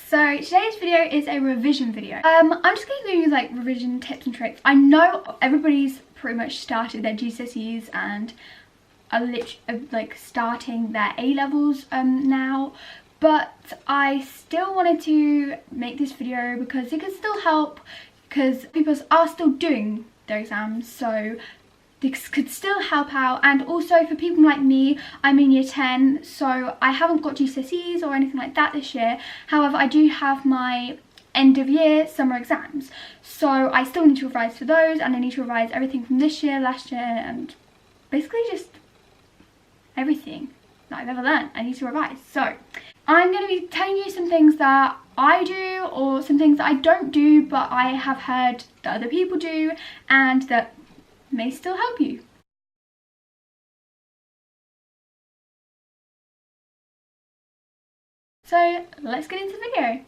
So today's video is a revision video. I'm just going to give you like revision tips and tricks. I know everybody's pretty much started their GCSEs and are literally like starting their A-levels now, but I still wanted to make this video because it could still help, because people are still doing their exams, so this could still help out. And also for people like me, I'm in year 10, so I haven't got GCSEs or anything like that this year. However, I do have my end of year summer exams, so I still need to revise for those, and I need to revise everything from this year, last year, and basically just everything that I've ever learned I need to revise. So I'm going to be telling you some things that I do, or some things that I don't do but I have heard that other people do and that may still help you. So let's get into the video.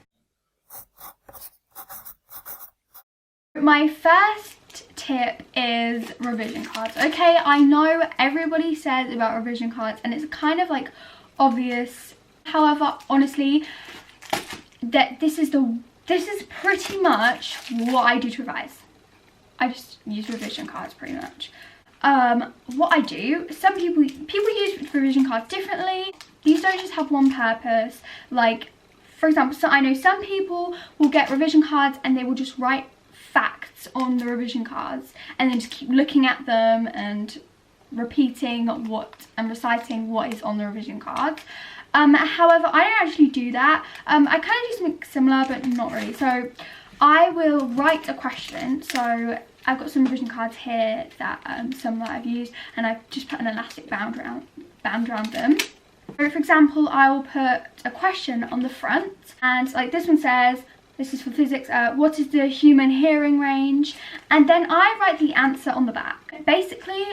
My first tip is revision cards. Okay, I know everybody says about revision cards and it's kind of like obvious. However, honestly, this is pretty much what I do to revise. I just use revision cards pretty much. What I do, some people use revision cards differently. These don't just have one purpose. Like, for example, so I know some people will get revision cards and they will just write facts on the revision cards and then just keep looking at them and repeating and reciting what is on the revision cards. However, I don't actually do that. I kind of do something similar, but not really. So I will write a question. So I've got some revision cards here that some that I've used, and I've just put an elastic band around them. So for example, I will put a question on the front, and like this one says, this is for physics, what is the human hearing range? And then I write the answer on the back. Basically,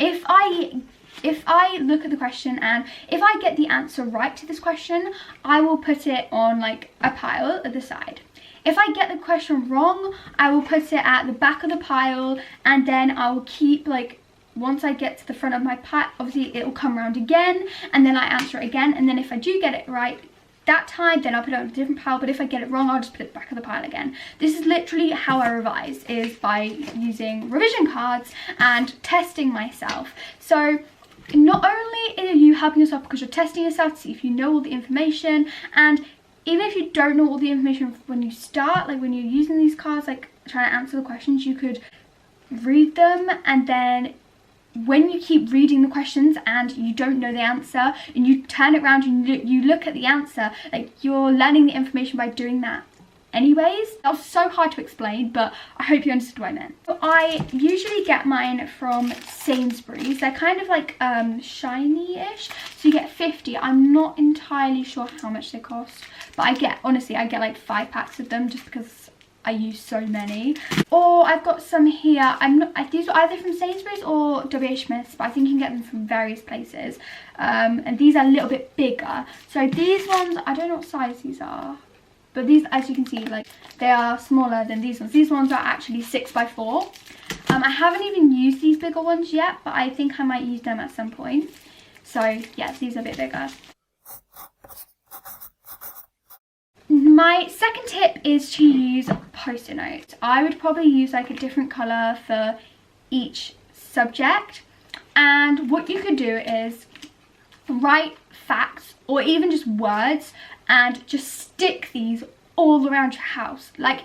if I look at the question and if I get the answer right to this question, I will put it on like a pile at the side. If I get the question wrong, I will put it at the back of the pile, and then I will keep, like, once I get to the front of my pile, obviously it will come around again, and then I answer it again, and then if I do get it right that time, then I'll put it on a different pile, but if I get it wrong, I'll just put it at the back of the pile again. This is literally how I revise, is by using revision cards and testing myself. So not only are you helping yourself because you're testing yourself to see if you know all the information, and even if you don't know all the information when you start, like when you're using these cards, like trying to answer the questions, you could read them, and then when you keep reading the questions and you don't know the answer and you turn it around and you look at the answer, like you're learning the information by doing that anyways. That was so hard to explain, but I hope you understood what I meant. So I usually get mine from Sainsbury's. They're kind of like shiny-ish, so you get 50. I'm not entirely sure how much they cost, but honestly I get like 5 packs of them just because I use so many. Or I've got some here. These are either from Sainsbury's or WH Smith's, but I think you can get them from various places. And these are a little bit bigger. So these ones, I don't know what size these are, but these, as you can see, like they are smaller than these ones. These ones are actually 6x4. I haven't even used these bigger ones yet, but I think I might use them at some point. So yeah, these are a bit bigger. My second tip is to use post-it notes. I would probably use like a different colour for each subject, and what you could do is write facts or even just words and just stick these all around your house. Like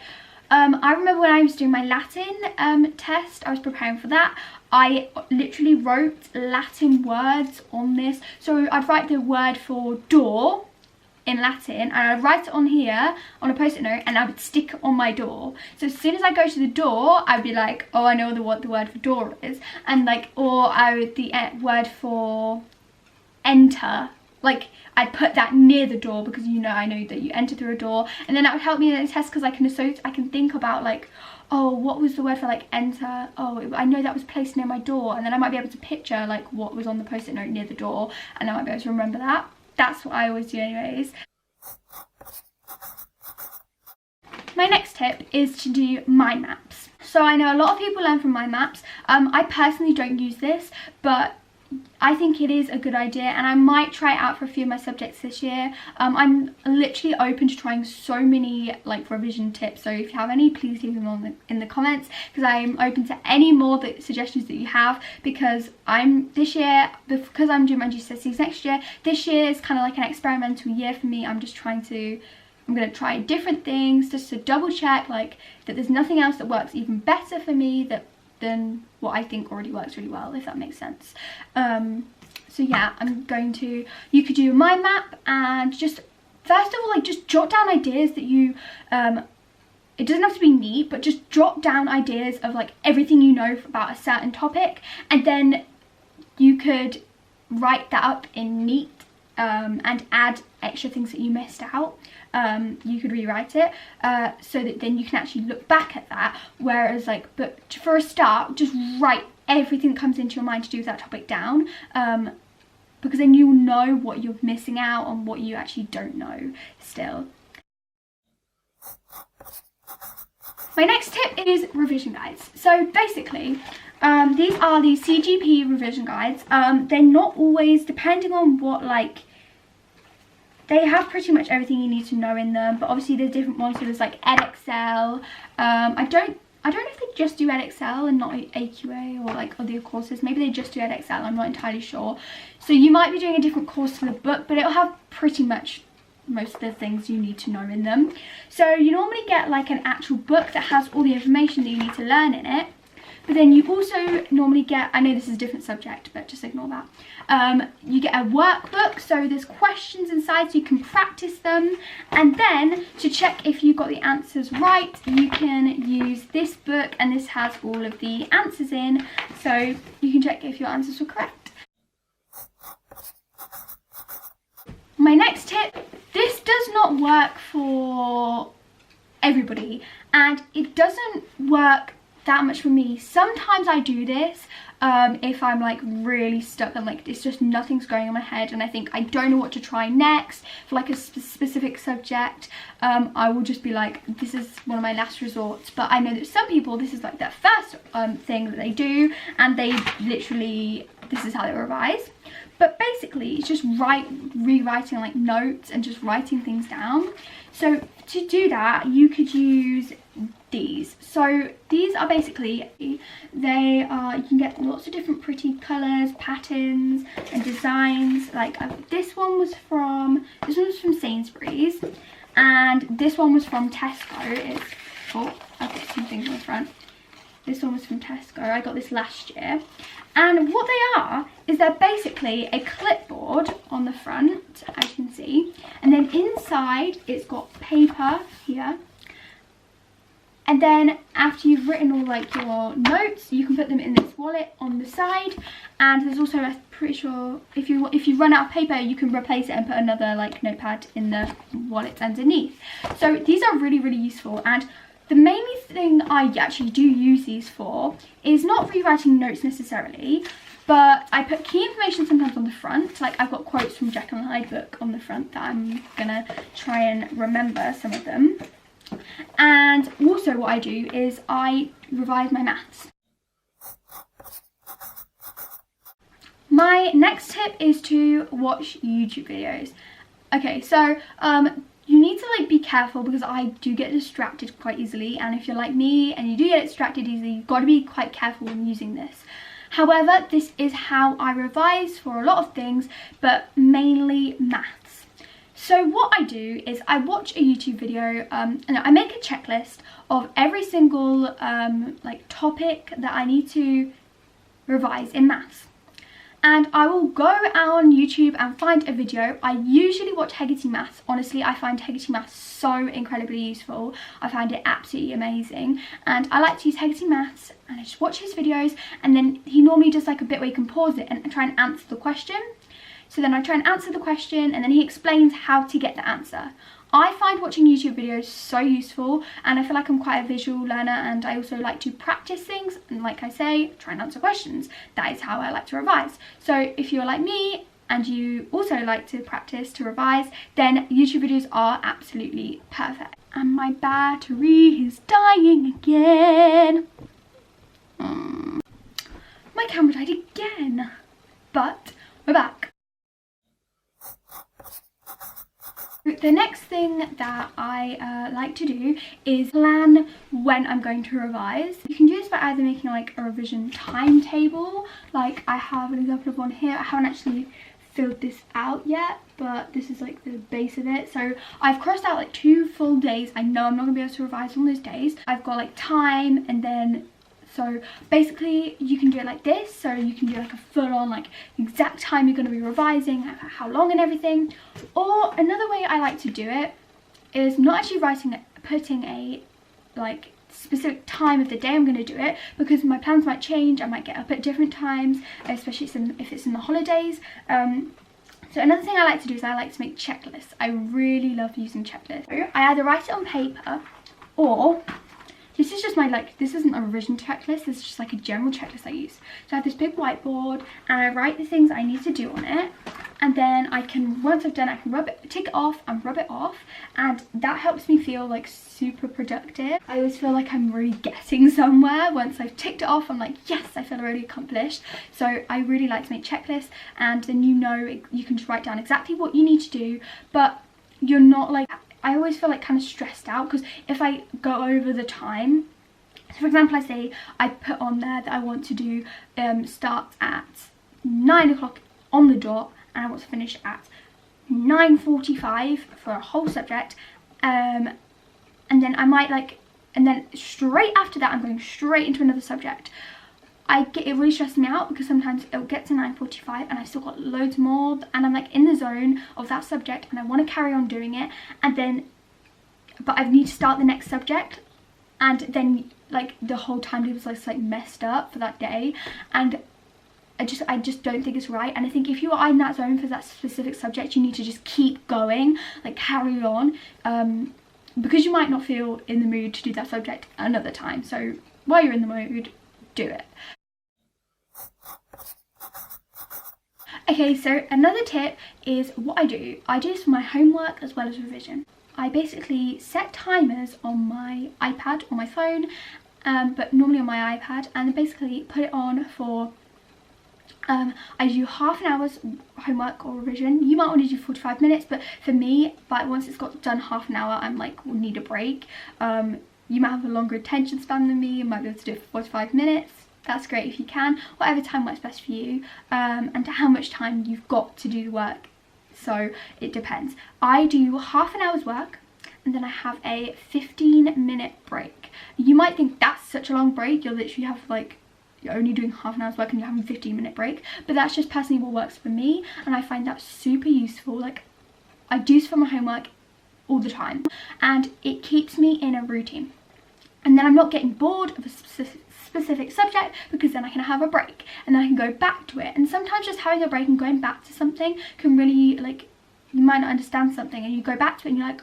I remember when I was doing my Latin test, I was preparing for that, I literally wrote Latin words on this. So I'd write the word for door in Latin, and I'd write it on here on a post-it note, and I would stick it on my door. So as soon as I go to the door, I'd be like, oh, I know what the word for door is, and like, or the word for enter, like I'd put that near the door, because I know that you enter through a door, and then that would help me in the test because I can think about like, oh, what was the word for like enter? Oh, I know that was placed near my door, and then I might be able to picture like what was on the post-it note near the door, and I might be able to remember that. That's what I always do anyways. My next tip is to do mind maps. So I know a lot of people learn from mind maps. I personally don't use this, but I think it is a good idea, and I might try it out for a few of my subjects this year. I'm literally open to trying so many like revision tips, so if you have any, please leave them in the comments, because I'm open to any more suggestions that you have, because this year, because I'm doing my GCSEs next year, this year is kind of like an experimental year for me. I'm going to try different things just to double check like that there's nothing else that works even better for me than what I think already works really well, if that makes sense. So yeah, you could do a mind map, and just first of all, like, just jot down ideas that you it doesn't have to be neat, but just jot down ideas of like everything you know about a certain topic, and then you could write that up in neat and add extra things that you missed out. You could rewrite it so that then you can actually look back at that, whereas like, but for a start, just write everything that comes into your mind to do with that topic down, because then you'll know what you're missing out on, what you actually don't know still. My next tip is revision guides. So basically, these are the CGP revision guides. They're not always, depending on what, like, they have pretty much everything you need to know in them, but obviously there's different ones. So there's like EdXL. I don't know if they just do EdXL and not AQA or like other courses. Maybe they just do EdXL, I'm not entirely sure. So you might be doing a different course for the book, but it'll have pretty much most of the things you need to know in them. So you normally get like an actual book that has all the information that you need to learn in it. But then you also normally get, I know this is a different subject, but just ignore that. You get a workbook, so there's questions inside so you can practice them. And then to check if you got the answers right, you can use this book, and this has all of the answers in, so you can check if your answers were correct. My next tip, this does not work for everybody, and it doesn't work that much for me. Sometimes I do this if I'm like really stuck and like it's just nothing's going in my head and I think I don't know what to try next for like a specific subject. I will just be like, this is one of my last resorts. But I know that some people, this is like their first thing that they do, and they literally, this is how they revise. But basically it's just rewriting like notes and just writing things down. So to do that, you could use these. So these are basically, you can get lots of different pretty colours, patterns and designs. Like this one was from Sainsbury's, and this one was from Tesco. I've got some things on the front. This one was from Tesco. I got this last year. And what they are is they're basically a clipboard on the front, as you can see. And then inside it's got paper here. And then after you've written all like your notes, you can put them in this wallet on the side. And there's also, I'm pretty sure, if you run out of paper, you can replace it and put another like notepad in the wallet underneath. So these are really, really useful. And the main thing I actually do use these for is not rewriting notes necessarily, but I put key information sometimes on the front. Like I've got quotes from Jekyll and Hyde book on the front that I'm gonna try and remember some of them. And also what I do is I revise my maths. My next tip is to watch YouTube videos. Okay, so you need to like be careful, because I do get distracted quite easily, and if you're like me and you do get distracted easily, you've got to be quite careful when using this. However, this is how I revise for a lot of things, but mainly maths. So what I do is I watch a YouTube video and I make a checklist of every single like topic that I need to revise in maths. And I will go on YouTube and find a video. I usually watch Hegarty Maths. Honestly, I find Hegarty Maths so incredibly useful. I find it absolutely amazing. And I like to use Hegarty Maths, and I just watch his videos, and then he normally does like a bit where you can pause it and try and answer the question. So then I try and answer the question, and then he explains how to get the answer. I find watching YouTube videos so useful, and I feel like I'm quite a visual learner, and I also like to practice things, and like I say, try and answer questions. That is how I like to revise. So if you're like me and you also like to practice to revise, then YouTube videos are absolutely perfect. And my battery is dying again. My camera died again. but we're back. The next thing that I like to do is plan when I'm going to revise. You can do this by either making like a revision timetable, like I have an example of one here. I haven't actually filled this out yet, but this is like the base of it. So I've crossed out like 2 full days. I know I'm not gonna be able to revise on those days. I've got like time, and then so basically you can do it like this. So you can do like a full on like exact time you're going to be revising, how long and everything. Or another way I like to do it is not actually putting a like specific time of the day I'm going to do it, because my plans might change. I might get up at different times, especially if it's in the holidays. So another thing I like to do is I like to make checklists. I really love using checklists. So I either write it on paper, or this is just my this isn't a revision checklist, this is just like a general checklist I use. So I have this big whiteboard and I write the things I need to do on it, and then I can, once I've done it, I can tick it off and rub it off, and that helps me feel like super productive. I always feel like I'm really getting somewhere once I've ticked it off. I'm like, yes, I feel really accomplished. So I really like to make checklists, and then you can just write down exactly what you need to do, but you're not like, I always feel like kind of stressed out, because if I go over the time, so for example, I say I put on there that I want to do start at 9 o'clock on the dot, and I want to finish at 9:45 for a whole subject, and then I might and then straight after that I'm going straight into another subject. It really stresses me out, because sometimes it'll get to 9:45 and I've still got loads more, and I'm like in the zone of that subject and I want to carry on doing it, and then but I need to start the next subject, and then like the whole timetable's like messed up for that day, and I just don't think it's right. And I think if you are in that zone for that specific subject, you need to just keep going, like carry on, because you might not feel in the mood to do that subject another time. So while you're in the mood, do it. Okay, so another tip is what I do this for my homework as well as revision. I basically set timers on my iPad or my phone, but normally on my iPad, and basically put it on for I do half an hour's homework or revision. You might want to do 45 minutes, but for me, once it's got done half an hour, I'm like, we'll need a break. You might have a longer attention span than me. You might be able to do it for 45 minutes. That's great if you can. Whatever time works best for you, and how much time you've got to do the work. So it depends. I do half an hour's work, and then I have a 15-minute break. You might think that's such a long break. You'll literally have you're only doing half an hour's work and you're having a 15-minute break. But that's just personally what works for me, and I find that super useful. I do this for my homework all the time, and it keeps me in a routine, and then I'm not getting bored of a specific subject, because then I can have a break and then I can go back to it. And sometimes just having a break and going back to something can really, you might not understand something and you go back to it and you're like,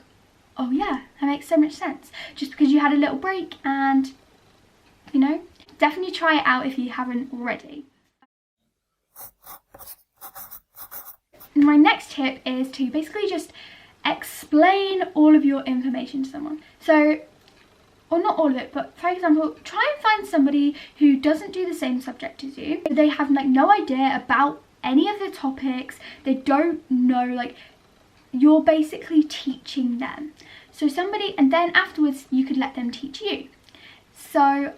oh yeah, that makes so much sense, just because you had a little break. And definitely try it out if you haven't already. And my next tip is to basically just explain all of your information to someone. So, or not all of it, but for example, try and find somebody who doesn't do the same subject as you. They have no idea about any of the topics. They don't know, you're basically teaching them. So and then afterwards you could let them teach you. So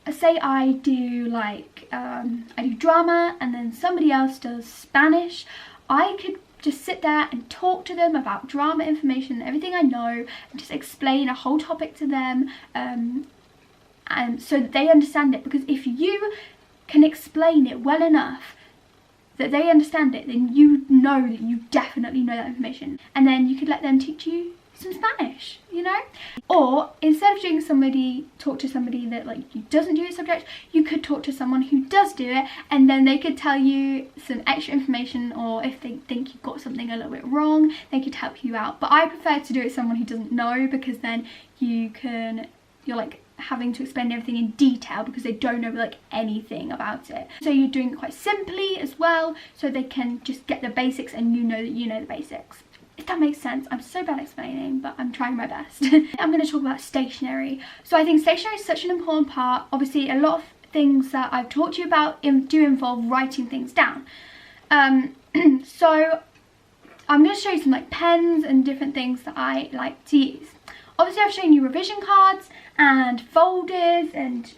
say I do I do drama, and then somebody else does Spanish. I could just sit there and talk to them about drama information, everything I know, and just explain a whole topic to them, and so that they understand it. Because if you can explain it well enough that they understand it, then you know that you definitely know that information, and then you could let them teach you some Spanish, Or instead of talk to somebody that doesn't do a subject, you could talk to someone who does do it, and then they could tell you some extra information, or if they think you've got something a little bit wrong, they could help you out. But I prefer to do it with someone who doesn't know, because then you're having to explain everything in detail, because they don't know anything about it. So you're doing it quite simply as well, so they can just get the basics, and you know that you know the basics. If that makes sense. I'm so bad explaining, but I'm trying my best. I'm going to talk about stationery. So I think stationery is such an important part. Obviously, a lot of things that I've talked to you about do involve writing things down. So I'm going to show you some like pens and different things that I like to use. Obviously I've shown you revision cards and folders and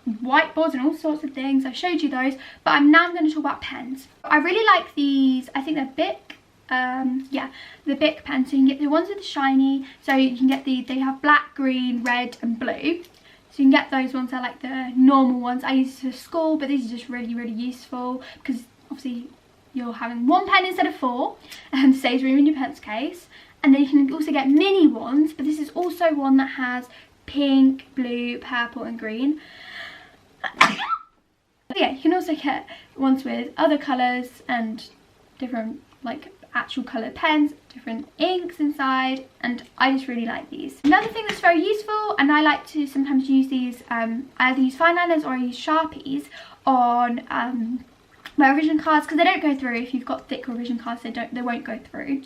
whiteboards and all sorts of things. I showed you those, but I'm now going to talk about pens. I really like these. I think they're Bic. Yeah, the Bic pens. So you can get the ones with the shiny. So you can get they have black, green, red and blue. So you can get those ones. They're like the normal ones. I use for school, but these are just really, really useful because obviously you're having one pen instead of four, and saves room in your pencil case. And then you can also get mini ones, but this is also one that has pink, blue, purple and green. Yeah, you can also get ones with other colours and different like actual coloured pens, different inks inside, and I just really like these. Another thing that's very useful, and I like to sometimes use these, I either use fine liners or I use Sharpies on my revision cards, because they don't go through. If you've got thick revision cards, they won't go through.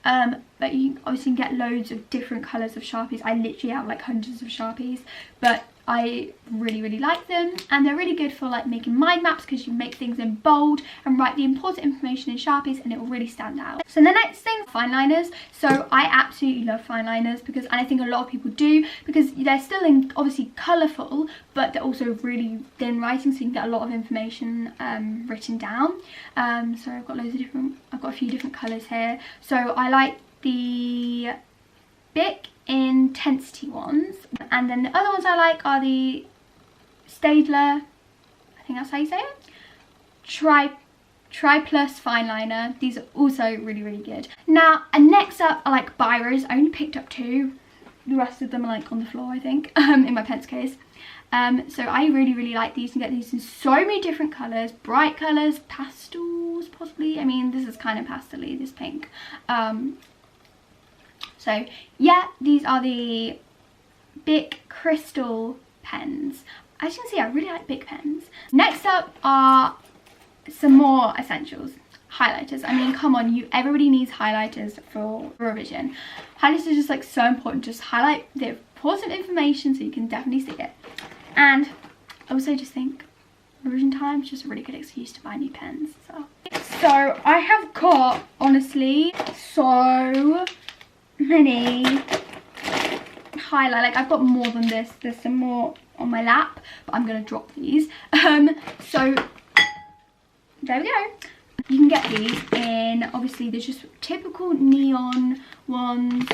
But you obviously can get loads of different colours of Sharpies. I literally have like hundreds of Sharpies, but I really, really like them, and they're really good for like making mind maps, because you make things in bold and write the important information in Sharpies and it will really stand out. So the next thing, fine liners. So I absolutely love fine liners, because, and I think a lot of people do, because they're still obviously colourful, but they're also really thin writing, so you can get a lot of information written down. So I've got a few different colours here. So I like the Bic Intensity ones, and then the other ones I like are the Staedtler, I think that's how you say it, Tri Plus fine liner. These are also really, really good. Now, and next up I like biros. I only picked up 2, the rest of them are like on the floor I think, in my pencil case. So I really, really like these. You can get these in so many different colours, bright colours, pastels possibly. I mean, this is kind of pastel-y, this pink. So yeah, these are the Bic Crystal pens. As you can see, I really like Bic pens. Next up are some more essentials. Highlighters. I mean, come on, everybody needs highlighters for revision. Highlighters are just like so important. Just highlight the important information so you can definitely see it. And I also just think revision time is just a really good excuse to buy new pens. So I have got, honestly, so many highlight, like I've got more than this. There's some more on my lap, but I'm gonna drop these. So there we go. You can get these in, obviously there's just typical neon ones,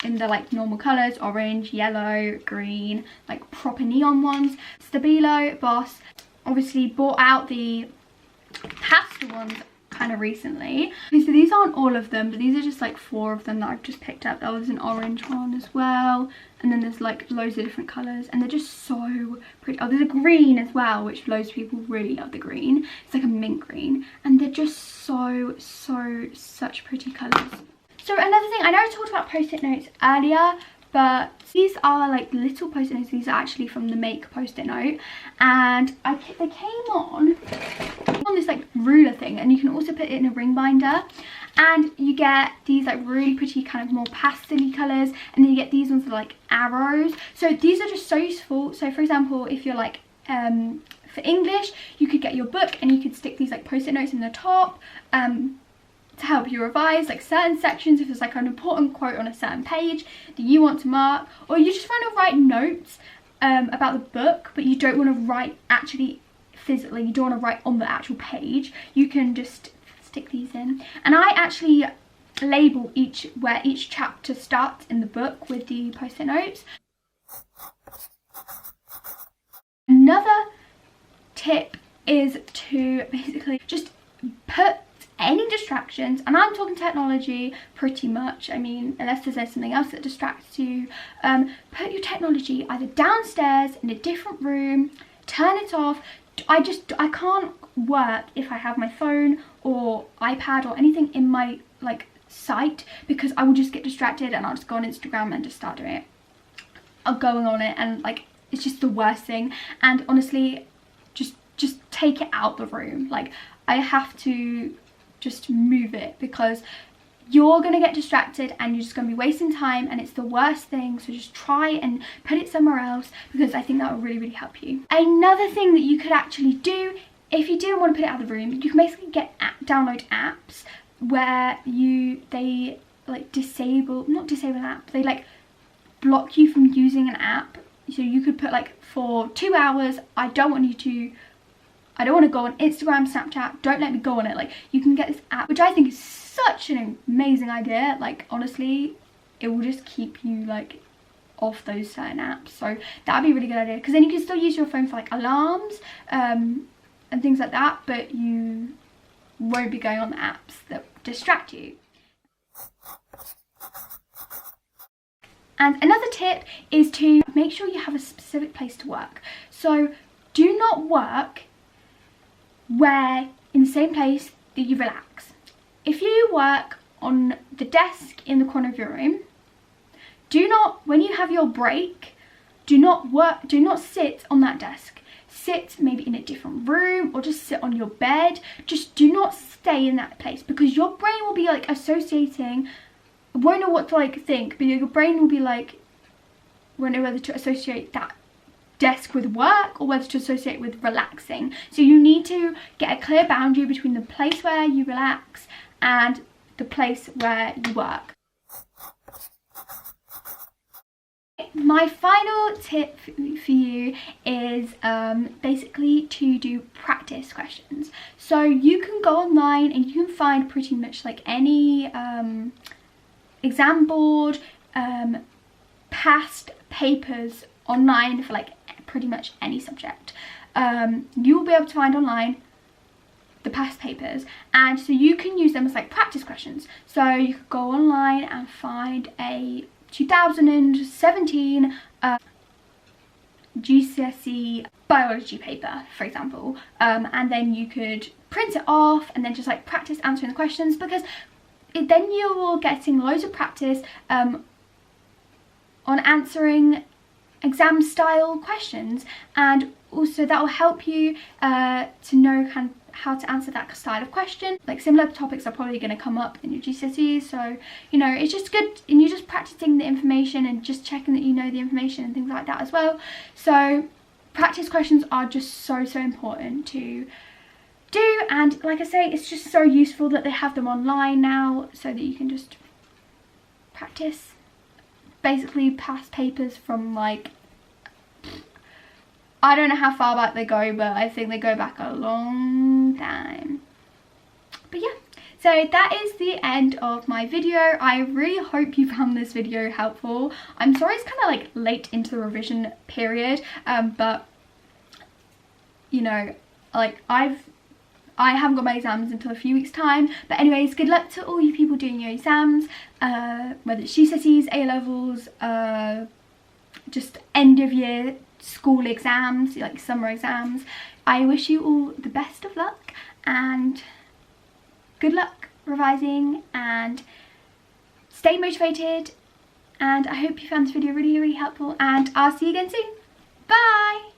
in the like normal colours, orange, yellow, green, like proper neon ones. Stabilo, Boss, obviously bought out the pastel ones kind of recently. Okay, so these aren't all of them, but these are just like 4 of them that I've just picked up. There was an orange one as well, and then there's like loads of different colours, and they're just so pretty. Oh, there's a green as well, which loads of people really love the green. It's like a mint green, and they're just such pretty colours. So another thing, I know I talked about post-it notes earlier, but these are like little post-it notes. These are actually from the Make post-it note, and they came on this like ruler thing, and you can also put it in a ring binder, and you get these like really pretty kind of more pastel-y colours, and then you get these ones that are like arrows. So these are just so useful. So for example, if you're like for English, you could get your book and you could stick these like post-it notes in the top to help you revise like certain sections, if there's like an important quote on a certain page that you want to mark, or you just want to write notes about the book, but you don't want to write actually physically, you don't want to write on the actual page. You can just stick these in, and I actually label where each chapter starts in the book with the post-it notes. Another tip is to basically just put any distractions, and I'm talking technology pretty much, I mean, unless there's something else that distracts you, put your technology either downstairs in a different room, turn it off. I can't work if I have my phone or iPad or anything in my like sight, because I will just get distracted and I'll just go on Instagram and just start doing it. I'm going on it, and like it's just the worst thing. And honestly, just take it out the room. Like I have to just move it, because you're going to get distracted and you're just going to be wasting time, and it's the worst thing. So just try and put it somewhere else, because I think that will really, really help you. Another thing that you could actually do, if you didn't want to put it out of the room, you can basically download apps where they like not disable an app, they like block you from using an app. So you could put like, for 2 hours, I don't want to go on Instagram, Snapchat, don't let me go on it. Like, you can get this app, which I think is such an amazing idea. Like, honestly, it will just keep you like off those certain apps. So that'd be a really good idea, because then you can still use your phone for like alarms and things like that, but you won't be going on the apps that distract you. And another tip is to make sure you have a specific place to work. So do not work in the same place that you relax. If you work on the desk in the corner of your room, when you have your break, do not sit on that desk. Sit maybe in a different room, or just sit on your bed. Just do not stay in that place, because your brain will be like associating, won't know what to like think, but your brain will be like, won't know whether to associate that desk with work or whether to associate with relaxing. So you need to get a clear boundary between the place where you relax and the place where you work. My final tip for you is basically to do practice questions. So you can go online and you can find pretty much like any exam board, past papers online for like pretty much any subject. You will be able to find online the past papers, and so you can use them as like practice questions. So you could go online and find a 2017 GCSE biology paper, for example, and then you could print it off and then just like practice answering the questions, because then you're getting loads of practice on answering exam style questions, and also that will help you to know how to answer that style of question. Like, similar topics are probably going to come up in your GCSEs, so you know, it's just good, and you're just practicing the information and just checking that you know the information and things like that as well. So practice questions are just so important to do, and like I say, it's just so useful that they have them online now, so that you can just practice basically past papers from like, I don't know how far back they go, but I think they go back a long time. But yeah, so that is the end of my video. I really hope you found this video helpful. I'm sorry it's kind of like late into the revision period, but you know, like I haven't got my exams until a few weeks time. But anyways, good luck to all you people doing your exams, whether it's GCSEs, A-levels, just end of year school exams, like summer exams. I wish you all the best of luck, and good luck revising, and stay motivated, and I hope you found this video really, really helpful, and I'll see you again soon. Bye!